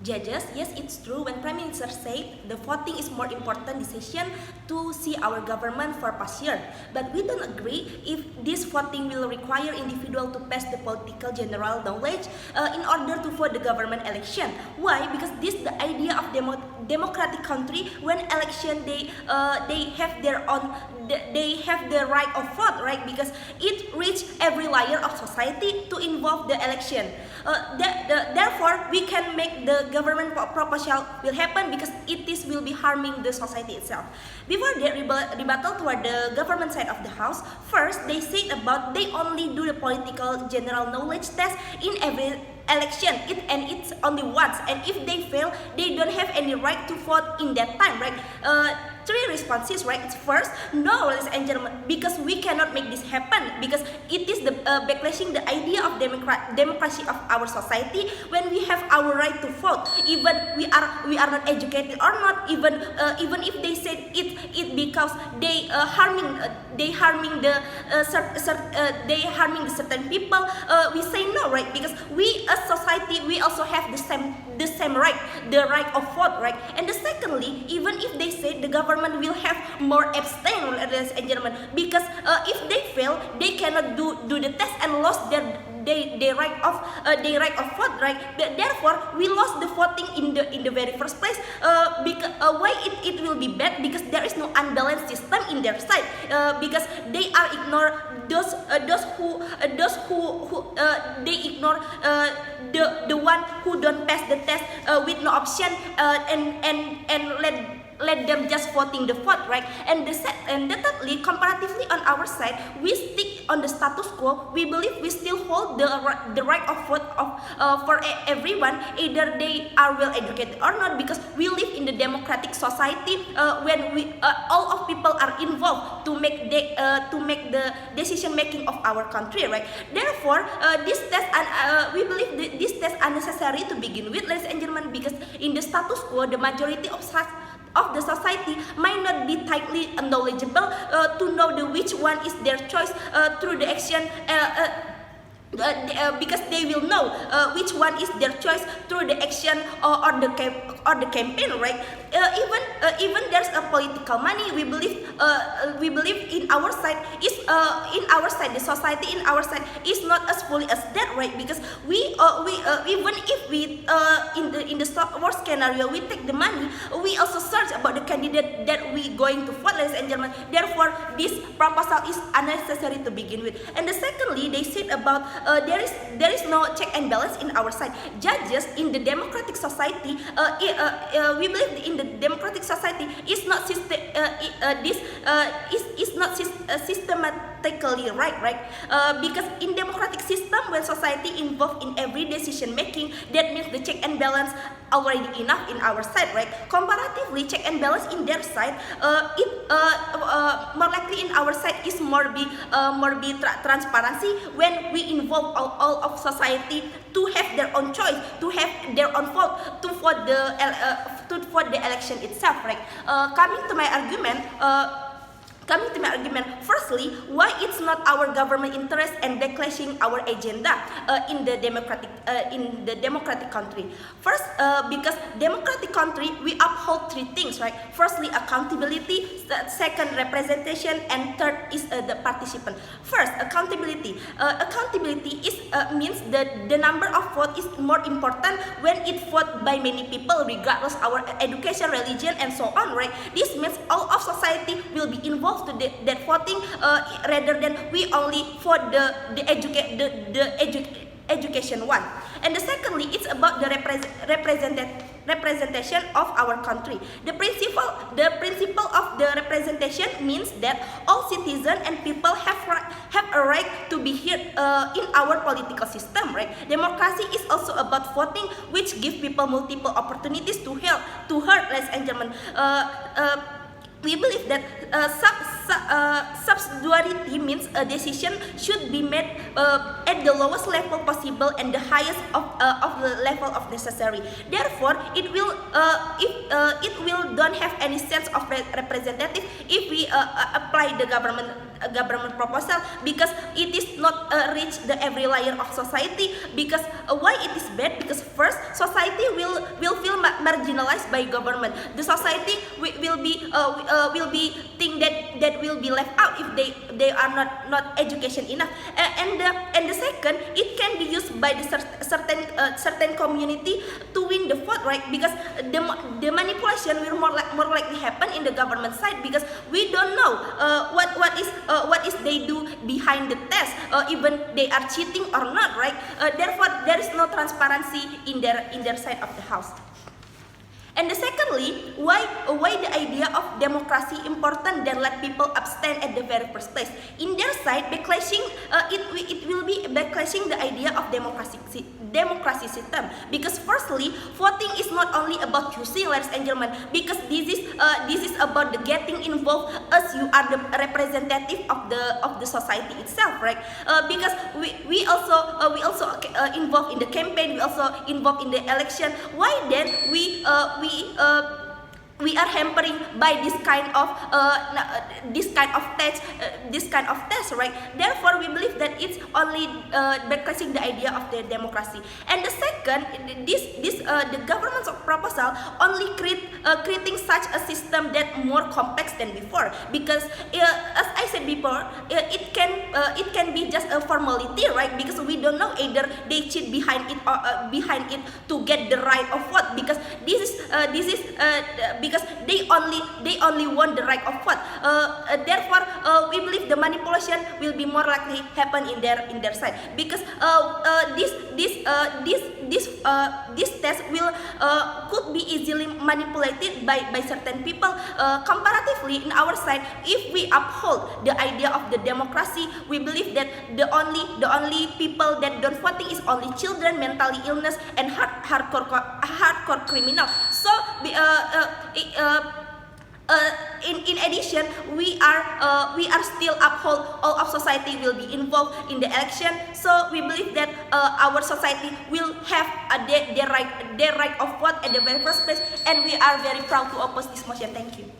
Judges, yes, it's true. When Prime Minister said the voting is more important decision to see our government for past year. But we don't agree if this voting will require individual to pass the political general knowledge in order to vote the government election. Why? Because this the idea of democratic country. When election they have their own, they have the right of vote, right? Because it reach every layer of society to involve the election. Therefore, we can make the government proposal will happen because will be harming the society itself. Before they rebuttal toward the government side of the house, first they said about they only do the political general knowledge test in every election, it's only once, and if they fail, they don't have any right to vote in that time, right? Three responses, right? It's first, no, ladies and gentlemen, because we cannot make this happen, because it is the backlashing the idea of democracy of our society when we have our right to vote, even we are not educated or not, even if they said it because they harming the certain people, we say no, right? Because we as society, we also have the same right, the right of vote, right? And secondly, even if they say the government will have more abstain, ladies and gentlemen, because if they fail, they cannot do the test and lost their right of vote, right? Therefore, we lost the voting in the very first place. Because why it will be bad? Because there is no unbalanced system in their side. Because they are ignore those who they ignore the one who don't pass the test with no option, and let them just voting the vote, right? And thirdly, comparatively on our side, we stick on the status quo. We believe we still hold the right of vote for everyone, either they are well educated or not, because we live in the democratic society when all of people are involved to make the decision making of our country, right? Therefore, this test we believe this test unnecessary to begin with, ladies and gentlemen, because in the status quo, the majority of the society might not be tightly knowledgeable to know which one is their choice through the action, because they will know which one is their choice through the action or the campaign, right? Even there's a political money. We believe in our side the society in our side is not as fully as that, right? Because we even if we in the worst scenario we take the money, we also search about the candidate that we going to vote, ladies and gentlemen. Therefore, this proposal is unnecessary to begin with. And secondly, they said about there is no check and balance in our side. Judges in the democratic society, we believe in the democratic society is not systematically right? Because in democratic system, when society involved in every decision making, that means the check and balance already enough in our side, right? Comparatively, check and balance in their side, more likely in our side is more be transparency when we involve all of society to have their own choice, to have their own vote, to vote the election itself, right? Coming to my argument, firstly, why it's not our government interest and backlashing our agenda in the democratic country. First, because democratic country, we uphold three things, right? Firstly, accountability. Second, representation, and third is the participant. First, accountability. Accountability means the number of votes is more important when it voted by many people, regardless our education, religion, and so on, right? This means all of society will be involved to that voting rather than we only for the education one. And secondly, it's about the representation of our country. The principle of the representation means that all citizens and people have a right to be here in our political system, right? Democracy is also about voting, which give people multiple opportunities to hear, ladies and gentlemen. We believe that subsidiarity means a decision should be made at the lowest level possible and the highest of the level of necessary. Therefore, it will don't have any sense of representative if we apply the government government proposal, because it is not reach the every layer of society. Because why it is bad? Because first, society will feel marginalized by government. The society will be think that will be left out if they are not education enough. And the second, it can be used by the certain community to win the vote, right? Because the manipulation will more likely happen in the government side, because we don't know what is they do behind the test, even they are cheating or not, right? Therefore, there is no transparency in their side of the house. And secondly, why the idea of democracy important than let people abstain at the very first place? In their side, backlashing it will be backlashing the idea of democracy system. Because firstly, voting is not only about choosing, ladies and gentlemen, because this is about the getting involved as you are the representative of the society itself, right? Because we also involved in the campaign, we also involved in the election. Why then we are hampering by this kind of test, right? Therefore, we believe that it's only backlashing the idea of the democracy. And the second, the government's proposal only creating such a system that more complex than before. Because as I said before, it can be just a formality, right? Because we don't know either they cheat behind it to get the right of vote. Because this is because they only want the right of vote. Therefore, we believe the manipulation will be more likely happen in their side. Because this test will could be easily manipulated by certain people. Comparatively, in our side, if we uphold the idea of the democracy, we believe that the only people that don't voting is only children, mentally illness, and hardcore criminal. So in addition, we are still uphold all of society will be involved in the election. So we believe that our society will have their right of vote at the very first place, and we are very proud to oppose this motion. Thank you.